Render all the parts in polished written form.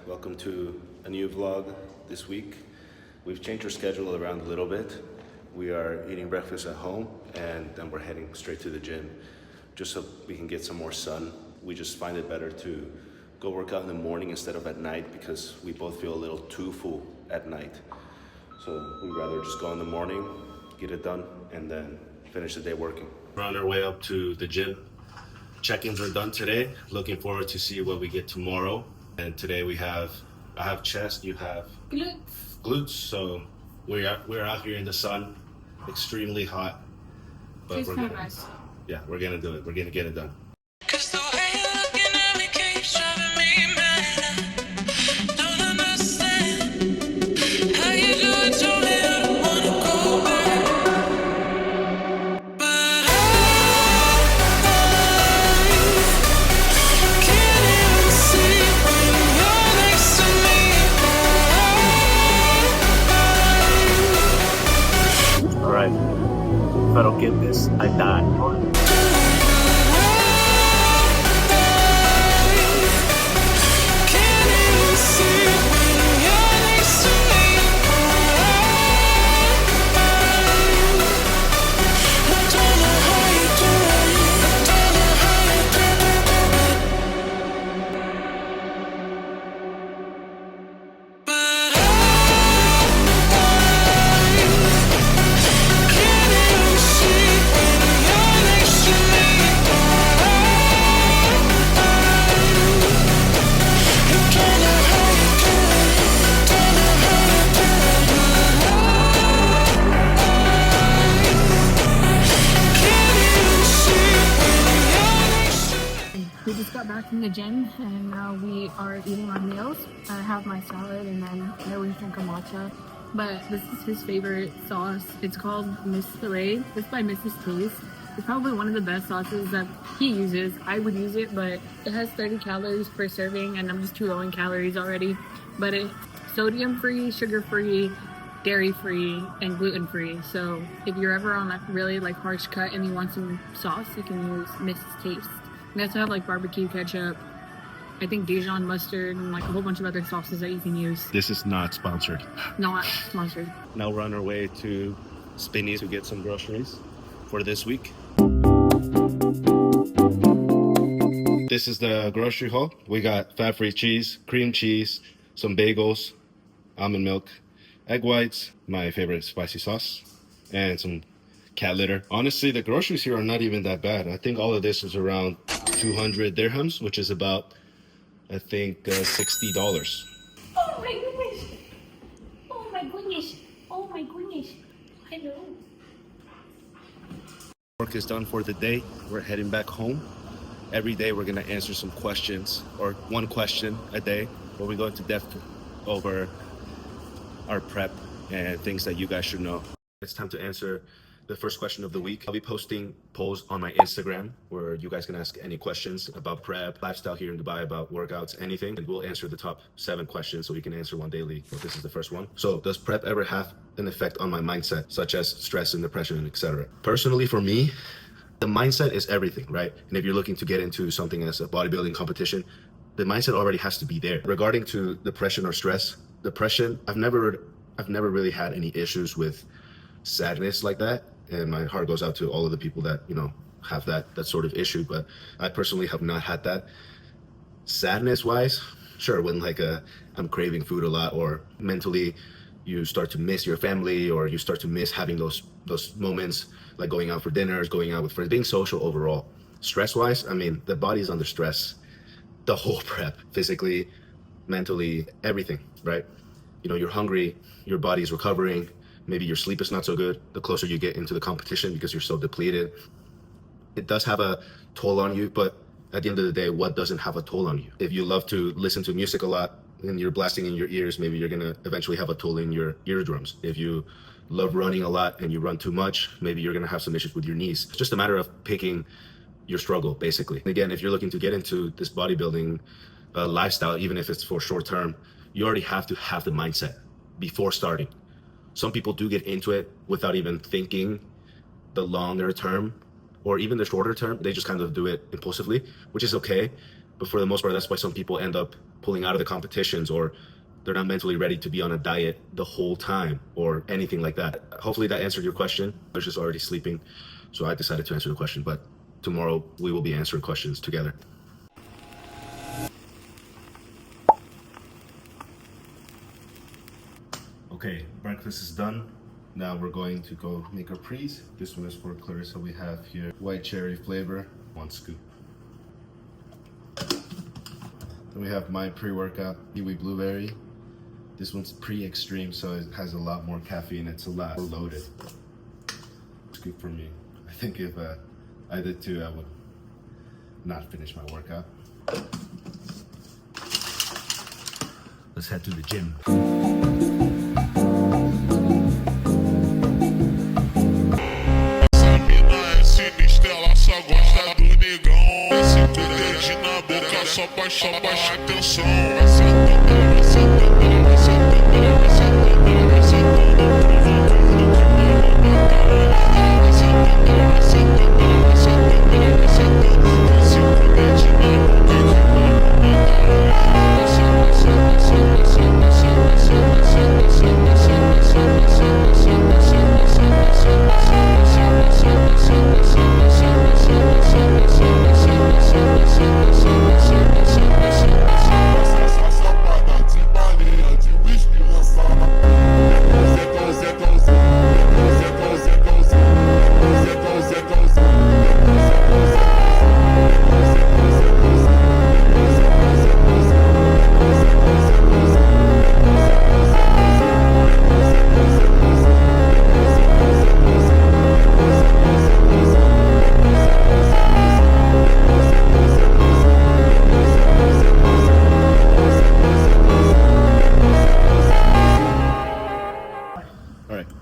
Welcome to a new vlog this week. We've changed our schedule around a little bit. We are eating breakfast at home and then we're heading straight to the gym just so we can get some more sun. We just find it better to go work out in the morning instead of at night because we both feel a little too full at night. So we'd rather just go in the morning, get it done, and then finish the day working. We're on our way up to the gym. Check-ins are done today. Looking forward to see what we get tomorrow. And today I have chest, you have glutes. So we're out here in the sun, extremely hot. But we're gonna, nice. Yeah, we're gonna do it. We're gonna get it done. If I don't get this, I die. We just got back from the gym and now we are eating our meals. I have my salad and then I always drink a matcha. But this is his favorite sauce. It's called Miss Filet. It's by Mrs. Taste. It's probably one of the best sauces that he uses. I would use it, but it has 30 calories per serving and I'm just too low in calories already. But it's sodium-free, sugar-free, dairy-free, and gluten-free. So if you're ever on a really harsh cut and you want some sauce, you can use Mrs. Taste. We also have barbecue ketchup, I think Dijon mustard, and a whole bunch of other sauces that you can use. This is not sponsored. Not sponsored. Now we're on our way to Spinny to get some groceries for this week. This is the grocery haul. We got fat-free cheese, cream cheese, some bagels, almond milk, egg whites, my favorite spicy sauce, and some cat litter. Honestly, the groceries here are not even that bad. I think all of this is around 200 dirhams, which is about, I think, $60. Oh my goodness! Oh my goodness! Oh my goodness! Hello. Work is done for the day. We're heading back home. Every day we're gonna answer some questions, or one question a day, where we go into depth over our prep and things that you guys should know. It's time to answer the first question of the week. I'll be posting polls on my Instagram where you guys can ask any questions about prep, lifestyle here in Dubai, about workouts, anything, and we'll answer the top 7 questions so we can answer one daily. So this is the first one. So does prep ever have an effect on my mindset, such as stress and depression and etc.? Personally, for me, the mindset is everything, right? And if you're looking to get into something as a bodybuilding competition, the mindset already has to be there. Regarding to depression or stress, depression, I've never really had any issues with sadness like that. And my heart goes out to all of the people that, have that sort of issue. But I personally have not had that. Sadness wise, sure, when I'm craving food a lot, or mentally you start to miss your family, or you start to miss having those moments, like going out for dinners, going out with friends, being social overall. Stress wise, the body's under stress. The whole prep, physically, mentally, everything, right? You're hungry, your body's recovering. Maybe your sleep is not so good the closer you get into the competition because you're so depleted. It does have a toll on you, but at the end of the day, what doesn't have a toll on you? If you love to listen to music a lot and you're blasting in your ears, maybe you're gonna eventually have a toll in your eardrums. If you love running a lot and you run too much, maybe you're gonna have some issues with your knees. It's just a matter of picking your struggle, basically. Again, if you're looking to get into this bodybuilding lifestyle, even if it's for short term, you already have to have the mindset before starting. Some people do get into it without even thinking the longer term or even the shorter term. They just kind of do it impulsively, which is okay. But for the most part, that's why some people end up pulling out of the competitions, or they're not mentally ready to be on a diet the whole time or anything like that. Hopefully that answered your question. I was just already sleeping, so I decided to answer the question, but tomorrow we will be answering questions together. Okay, breakfast is done. Now we're going to go make our pre's. This one is for Clarissa. We have here white cherry flavor, 1 scoop. Then we have my pre-workout, kiwi blueberry. This one's pre-extreme, so it has a lot more caffeine. It's a lot more loaded. Scoop for me. I think if I did too, I would not finish my workout. Let's head to the gym. Só baixa atenção.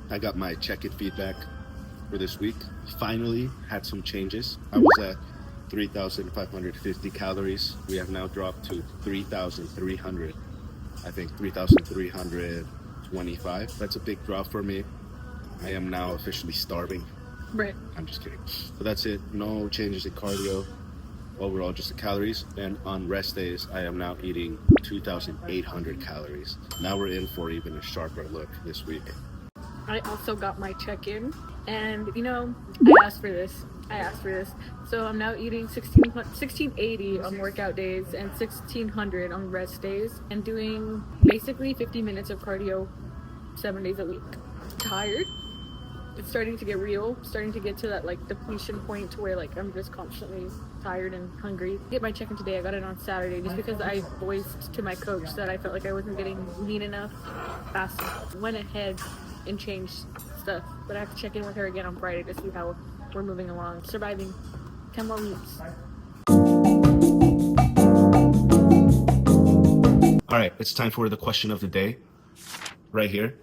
I got my check-in feedback for this week. Finally had some changes. I was at 3,550 calories. We have now dropped to 3,300. I think 3,325. That's a big drop for me. I am now officially starving. Right. I'm just kidding. But that's it. No changes in cardio. Overall, just the calories. And on rest days, I am now eating 2,800 calories. Now we're in for even a sharper look this week. I also got my check-in, and you know, I asked for this. So I'm now eating 1680 on workout days and 1600 on rest days, and doing basically 50 minutes of cardio 7 days a week. Tired. It's starting to get real, starting to get to that like depletion point to where like I'm just constantly tired and hungry. Get my check-in today. I got it on Saturday just because I voiced to my coach that I felt like I wasn't getting lean enough fast enough. Went ahead and changed stuff, but I have to check in with her again on Friday to see how we're moving along. Surviving 10 more weeks. All right, it's time for the question of the day right here.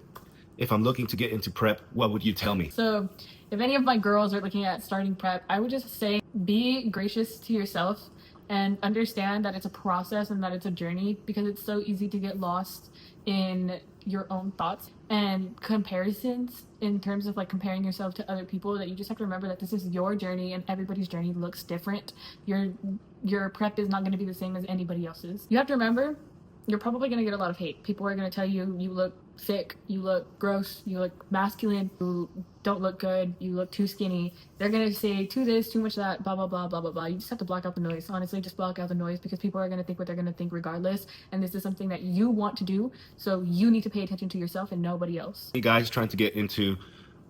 If I'm looking to get into prep, what would you tell me? So if any of my girls are looking at starting prep, I would just say be gracious to yourself and understand that it's a process and that it's a journey, because it's so easy to get lost in your own thoughts and comparisons in terms of like comparing yourself to other people, that you just have to remember that this is your journey and everybody's journey looks different. Your prep is not going to be the same as anybody else's. You have to remember you're probably going to get a lot of hate. People are going to tell you you look sick, you look gross, you look masculine, you don't look good, you look too skinny. They're going to say too this, too much that, blah, blah, blah, blah, blah, blah. You just have to block out the noise. Honestly, just block out the noise, because people are going to think what they're going to think regardless. And this is something that you want to do. So you need to pay attention to yourself and nobody else. You guys trying to get into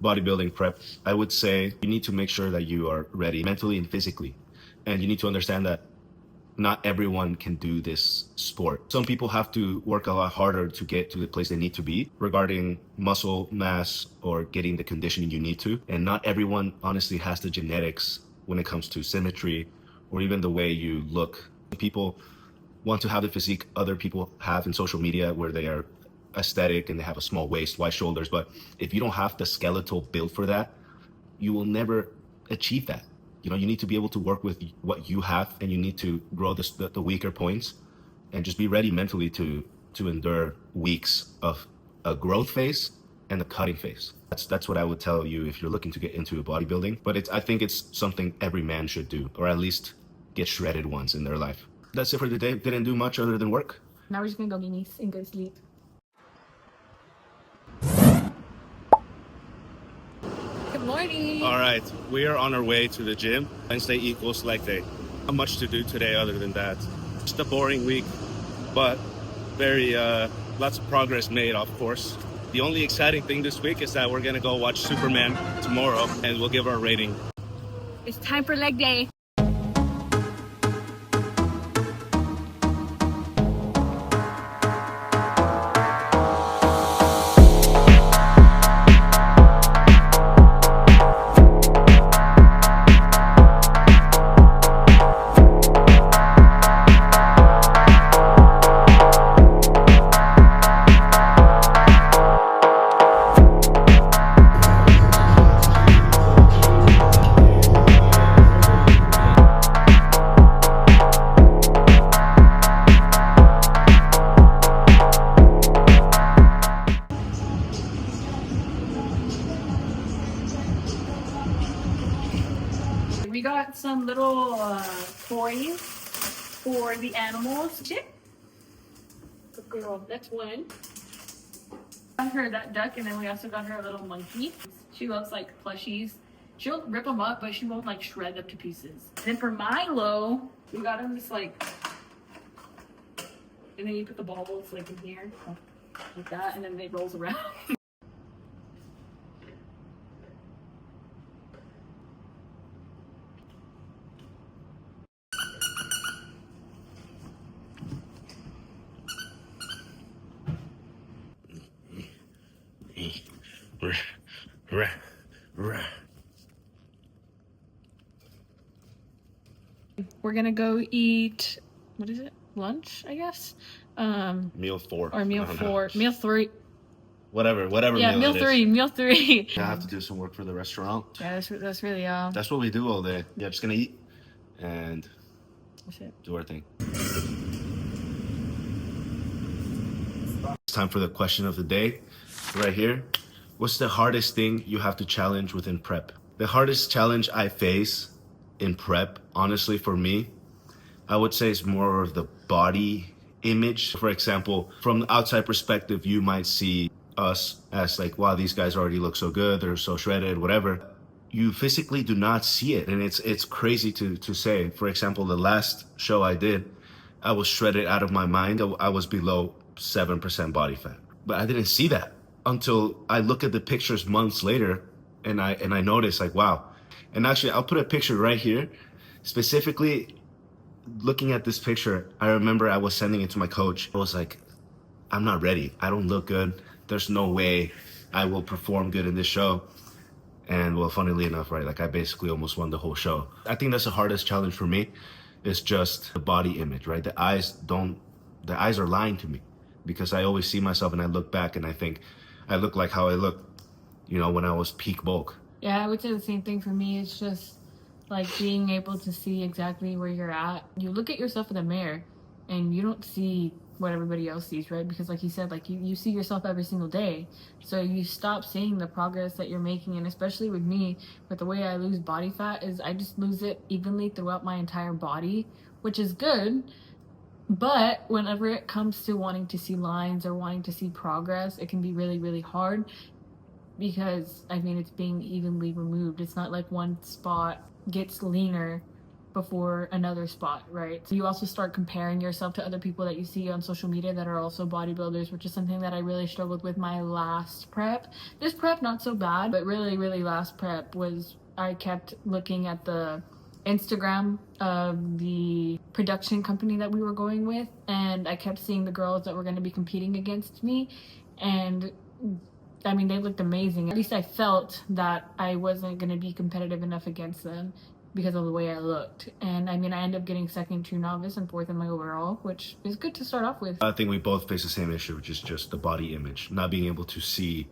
bodybuilding prep, I would say you need to make sure that you are ready mentally and physically. And you need to understand that not everyone can do this sport. Some people have to work a lot harder to get to the place they need to be regarding muscle mass or getting the conditioning you need to. And not everyone honestly has the genetics when it comes to symmetry or even the way you look. People want to have the physique other people have in social media, where they are aesthetic and they have a small waist, wide shoulders. But if you don't have the skeletal build for that, you will never achieve that. You know, you need to be able to work with what you have, and you need to grow the weaker points, and just be ready mentally to endure weeks of a growth phase and a cutting phase. That's what I would tell you if you're looking to get into bodybuilding. But I think it's something every man should do, or at least get shredded once in their life. That's it for the day. Didn't do much other than work. Now we're just gonna go guineas and go sleep. Good morning. All right, we are on our way to the gym. Wednesday equals leg day. Not much to do today other than that. Just a boring week, but very lots of progress made, of course. The only exciting thing this week is that we're gonna go watch Superman tomorrow, and we'll give our rating. It's time for leg day. We got some little toys for the animals. Chip. Good girl. That's one. Got her that duck, and then we also got her a little monkey. She loves like plushies. She'll rip them up, but she won't like shred them to pieces. Then for Milo, we got him this like, and then you put the baubles like in here, like that, and then it rolls around. We're gonna go eat, what is it? Lunch, I guess. Meal 4 Or meal 4, meal 3. whatever Yeah, meal it is. 3, meal 3. I have to do some work for the restaurant. Yeah, that's really That's what we do all day. Yeah, just gonna eat and that's it. do our thing. It's time for the question of the day. Right here. What's the hardest thing you have to challenge within prep? The hardest challenge I face in prep, honestly, for me, I would say it's more of the body image. For example, from the outside perspective, you might see us as like, wow, these guys already look so good, they're so shredded, whatever. You physically do not see it, and it's crazy to say. For example, the last show I did, I was shredded out of my mind. I was below 7% body fat, but I didn't see that until I look at the pictures months later, and I notice like, wow. And actually, I'll put a picture right here. Specifically, looking at this picture, I remember I was sending it to my coach. I was like, I'm not ready. I don't look good. There's no way I will perform good in this show. And well, funnily enough, right, like I basically almost won the whole show. I think that's the hardest challenge for me. It's just the body image, right? The eyes are lying to me, because I always see myself and I look back and I think I look like how I looked, when I was peak bulk. Yeah, I would say the same thing for me. It's just like being able to see exactly where you're at. You look at yourself in the mirror and you don't see what everybody else sees, right? Because like you said, like you see yourself every single day. So you stop seeing the progress that you're making. And especially with me, with the way I lose body fat, is I just lose it evenly throughout my entire body, which is good. But whenever it comes to wanting to see lines or wanting to see progress, it can be really, really hard, because it's being evenly removed. It's not like one spot gets leaner before another spot, right? So you also start comparing yourself to other people that you see on social media that are also bodybuilders, which is something that I really struggled with my last prep. This prep, not so bad, but really, really last prep was, I kept looking at the Instagram of the production company that we were going with, and I kept seeing the girls that were going to be competing against me, and they looked amazing. At least I felt that I wasn't going to be competitive enough against them because of the way I looked. And I ended up getting second true novice and fourth in my overall, which is good to start off with. I think we both face the same issue, which is just the body image, not being able to see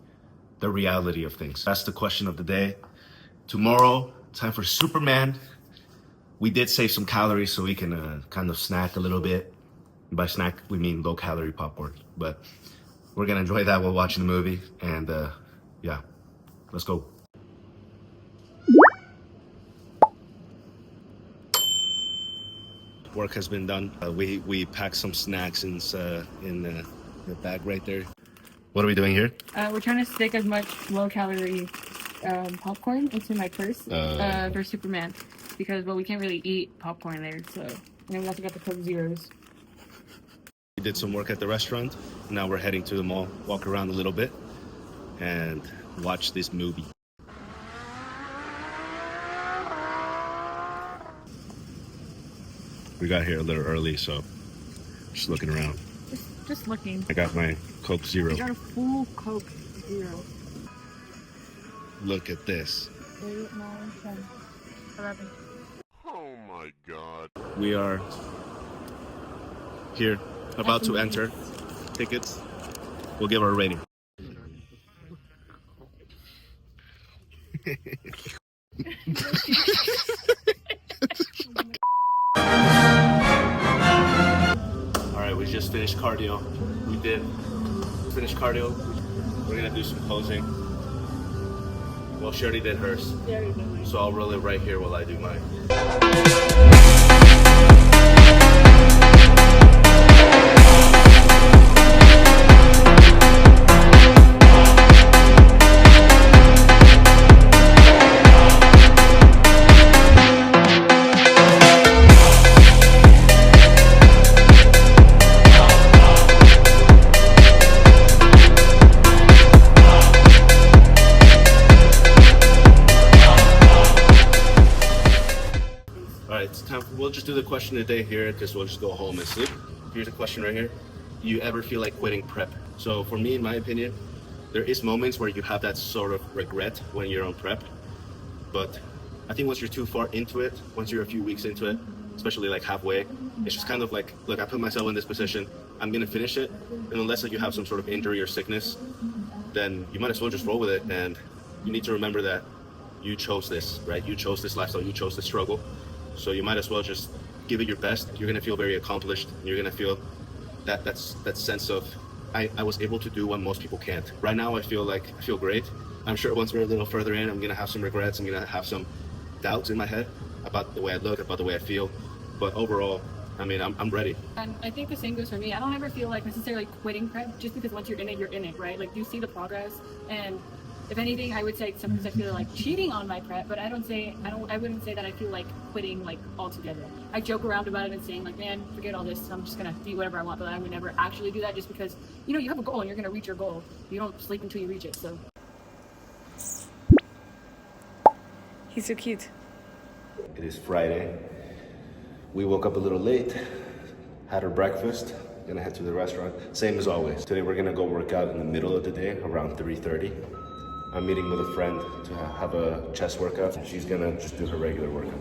the reality of things. That's the question of the day. Tomorrow, time for Superman. We did save some calories so we can kind of snack a little bit. By snack, we mean low-calorie popcorn. But we're going to enjoy that while watching the movie. And yeah, let's go. work has been done. We packed some snacks in the bag right there. What are we doing here? We're trying to stick as much low-calorie popcorn into my purse for Superman, because we can't really eat popcorn there. So and then we also got the Coke Zeros. We did some work at the restaurant. Now we're heading to the mall, walk around a little bit, and watch this movie. We got here a little early, so just looking around. Just looking. I got my Coke Zero. I got a full Coke Zero. Look at this. 8, 9, 10, 11. Oh my god. We are here, about to enter. Tickets. We'll give our rating. Alright, we just finished cardio. We did finish cardio. We're gonna do some posing. Well, she already did hers. So I'll roll it right here while I do mine. It's time. We'll just do the question of the day here because we'll just go home and sleep. Here's a question right here. Do you ever feel like quitting prep? So for me, in my opinion, there is moments where you have that sort of regret when you're on prep. But I think once you're too far into it, once you're a few weeks into it, especially like halfway, it's just kind of like, look, I put myself in this position. I'm going to finish it. And unless like, you have some sort of injury or sickness, then you might as well just roll with it. And you need to remember that you chose this, right? You chose this lifestyle. You chose this struggle. So you might as well just give it your best. You're gonna feel very accomplished. You're gonna feel that sense of I was able to do what most people can't. Right now I feel great. I'm sure once we're a little further in, I'm gonna have some regrets. I'm gonna have some doubts in my head about the way I look, about the way I feel. But overall, I mean, I'm ready. And I think the same goes for me. I don't ever feel like necessarily quitting prep just because once you're in it, right? Like you see the progress, and if anything, I would say sometimes I feel like cheating on my prep, but I wouldn't say that I feel like quitting like altogether. I joke around about it and saying like, man, forget all this. I'm just gonna do whatever I want, but I would never actually do that just because, you know, you have a goal and you're gonna reach your goal. You don't sleep until you reach it. So. He's so cute. It is Friday. We woke up a little late, had our breakfast, gonna head to the restaurant. Same as always. Today we're gonna go work out in the middle of the day, around 3:30. I'm meeting with a friend to have a chest workout. She's gonna just do her regular workout.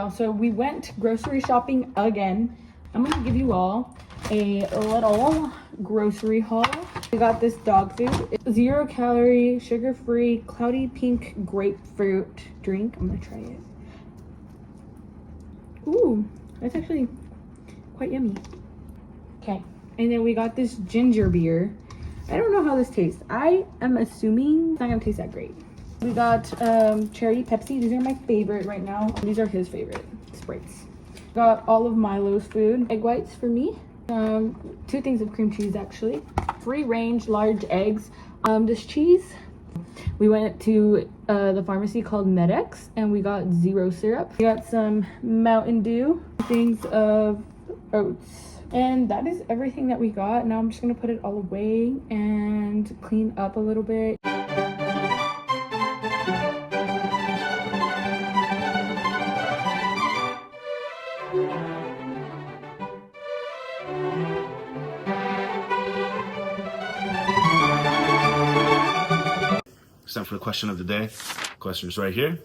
y'all, so we went grocery shopping again. I'm gonna give you all a little grocery haul. We got this dog food. It's 0 calorie, sugar free, cloudy pink grapefruit drink. I'm gonna try it. Ooh, that's actually quite yummy. Okay, and then we got this ginger beer. I don't know how this tastes. I am assuming it's not gonna taste that great. We got cherry Pepsi. These are my favorite right now. These are his favorite Sprites. Got all of Milo's food. Egg whites for me. 2 things of cream cheese actually. Free range large eggs. This cheese. We went to the pharmacy called Medex and we got 0 syrup. We got some Mountain Dew. Things of oats. And that is everything that we got. Now I'm just gonna put it all away and clean up a little bit. It's time for the question of the day. Question is right here.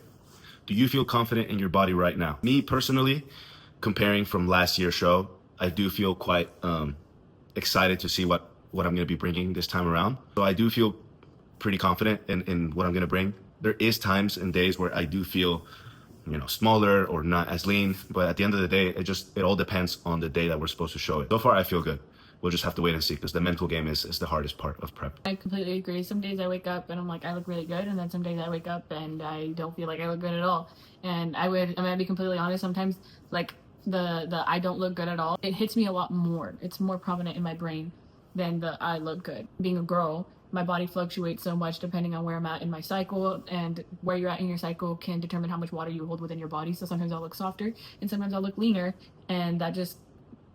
Do you feel confident in your body right now? Me personally, comparing from last year's show, I do feel quite excited to see what I'm going to be bringing this time around. So I do feel pretty confident in what I'm going to bring. There is times and days where I do feel, you know, smaller or not as lean, but at the end of the day, it all depends on the day that we're supposed to show it. So far, I feel good. We'll just have to wait and see because the mental game is the hardest part of prep. I completely agree. Some days I wake up and I'm like, I look really good, and then some days I wake up and I don't feel like I look good at all. And I'm gonna be completely honest, sometimes like the I don't look good at all, it hits me a lot more. It's more prominent in my brain than the I look good. Being a girl, my body fluctuates so much depending on where I'm at in my cycle, and where you're at in your cycle can determine how much water you hold within your body. So sometimes I'll look softer and sometimes I'll look leaner, and that just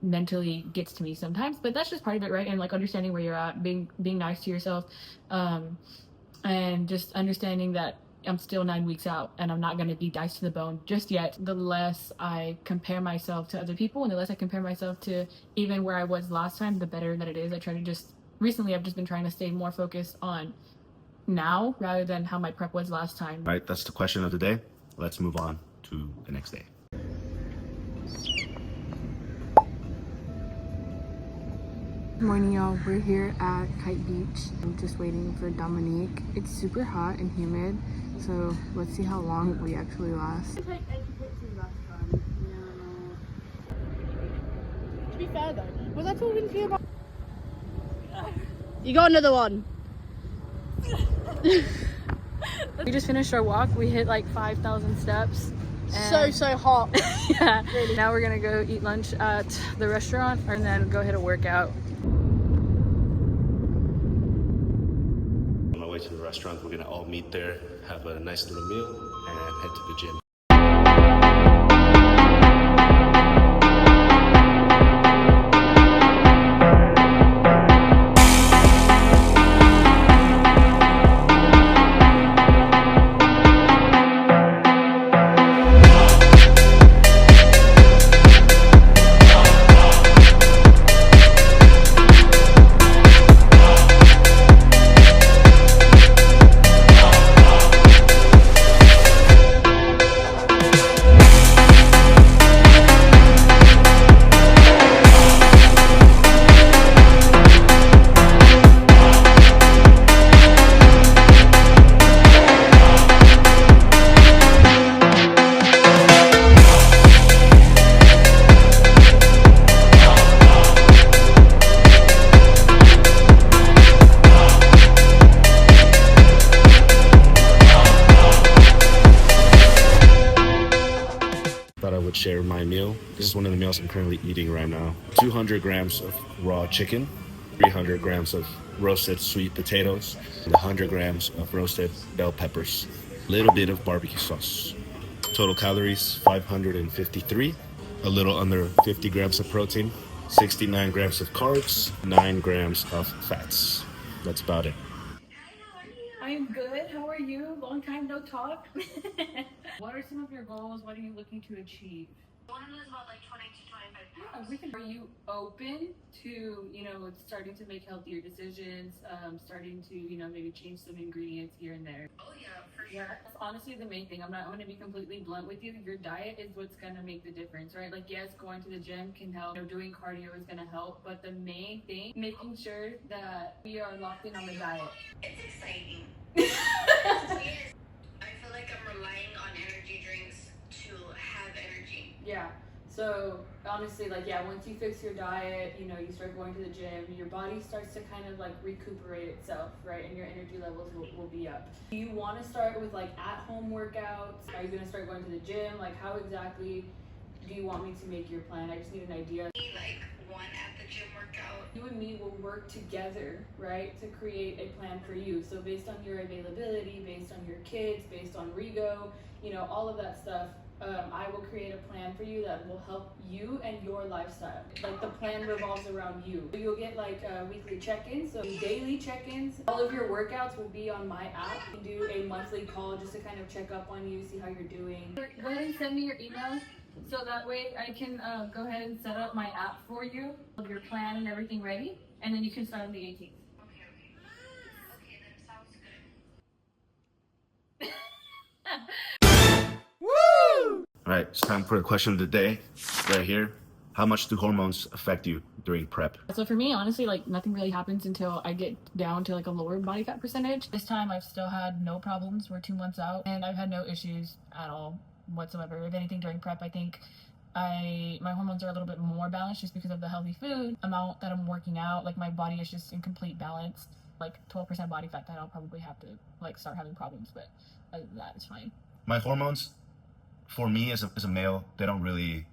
mentally gets to me sometimes, but that's just part of it, right? And like understanding where you're at, being nice to yourself, and just understanding that I'm still 9 weeks out and I'm not going to be diced to the bone just yet. The less I compare myself to other people and the less I compare myself to even where I was last time, the better that it is. I try to recently I've just been trying to stay more focused on now rather than how my prep was last time. All right, that's the question of the day. Let's move on to the next day. Good morning, y'all. We're here at Kite Beach. I'm just waiting for Dominique. It's super hot and humid, so let's see how long we actually last. To be fair though, was I talking to you about? You got another one. We just finished our walk. We hit like 5,000 steps. So hot. Yeah. Really. Now we're gonna go eat lunch at the restaurant and then go hit a workout. On my way to the restaurant, we're gonna all meet there, have a nice little meal, and head to the gym. Share my meal. This is one of the meals I'm currently eating right now. 200 grams of raw chicken, 300 grams of roasted sweet potatoes, and 100 grams of roasted bell peppers, a little bit of barbecue sauce. Total calories 553, a little under 50 grams of protein, 69 grams of carbs, 9 grams of fats. That's about it. I'm good. How are you? Long time no talk. What are some of your goals? What are you looking to achieve? I want to lose about like 20 to 25 Are you open to, starting to make healthier decisions, starting to, maybe change some ingredients here and there? Oh yeah, for sure. Yeah, that's honestly the main thing. I'm going to be completely blunt with you. Your diet is what's going to make the difference, right? Like, yes, going to the gym can help. Doing cardio is going to help. But the main thing, making sure that we are locked in on the diet. It's exciting. Yes. I feel like I'm relying on energy drinks to have energy. Yeah. So honestly, once you fix your diet, you start going to the gym, your body starts to kind of recuperate itself, right? And your energy levels will be up. Do you want to start with at-home workouts? Are you going to start going to the gym? How exactly do you want me to make your plan? I just need an idea. Like one at the gym workout. You and me will work together, right, to create a plan for you. So based on your availability, based on your kids, based on Rigo, all of that stuff, I will create a plan for you that will help you and your lifestyle. The plan revolves around you. So you'll get weekly check-ins, so daily check-ins. All of your workouts will be on my app. You can do a monthly call just to kind of check up on you, see how you're doing. Go ahead and send me your email so that way I can go ahead and set up my app for you, your plan and everything ready, and then you can start on the 18th. Okay, then sounds good. All right, it's time for the question of the day right here. How much do hormones affect you during prep? So for me, honestly, nothing really happens until I get down to a lower body fat percentage. This time I've still had no problems. We're 2 months out and I've had no issues at all whatsoever. If anything, during prep, I think my hormones are a little bit more balanced just because of the healthy food amount that I'm working out. My body is just in complete balance. 12% body fat, that I'll probably have to start having problems, but other than that, it's fine. My hormones, for me as a male, they don't really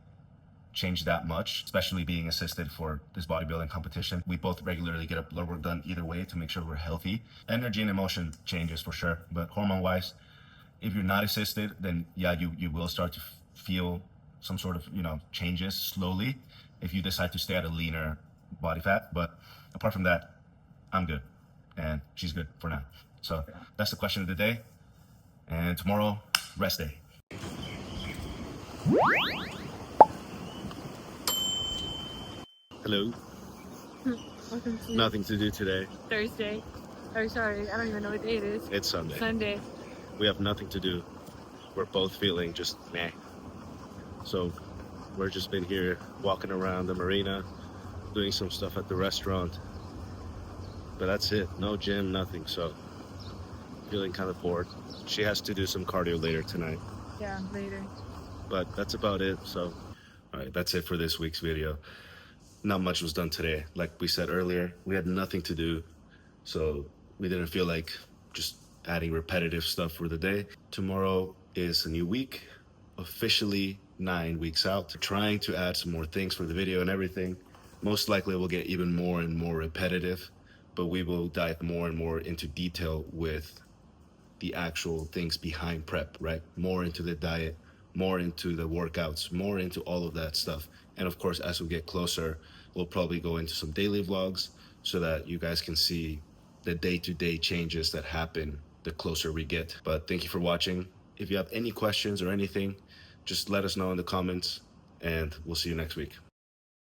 change that much, especially being assisted for this bodybuilding competition. We both regularly get blood work done either way to make sure we're healthy. Energy and emotion changes for sure, but hormone-wise, if you're not assisted, then yeah, you will start to feel some sort of, changes slowly if you decide to stay at a leaner body fat. But apart from that, I'm good, and she's good for now. So that's the question of the day, and tomorrow, rest day. Hello. Welcome to Nothing to do today. Thursday. Oh, sorry, I don't even know what day it is. It's Sunday. Sunday. We have nothing to do. We're both feeling just meh. So we're just been here walking around the marina, doing some stuff at the restaurant. But that's it. No gym, nothing. So feeling kind of bored. She has to do some cardio later tonight. Yeah, later. But that's about it. So, all right, that's it for this week's video. Not much was done today. Like we said earlier, we had nothing to do. So we didn't feel like just adding repetitive stuff for the day. Tomorrow is a new week, officially 9 weeks out. Trying to add some more things for the video and everything. Most likely we'll get even more and more repetitive, but we will dive more and more into detail with the actual things behind prep, right? More into the diet, more into the workouts, more into all of that stuff. And of course, as we get closer, we'll probably go into some daily vlogs so that you guys can see the day-to-day changes that happen the closer we get. But thank you for watching. If you have any questions or anything, just let us know in the comments, and we'll see you next week.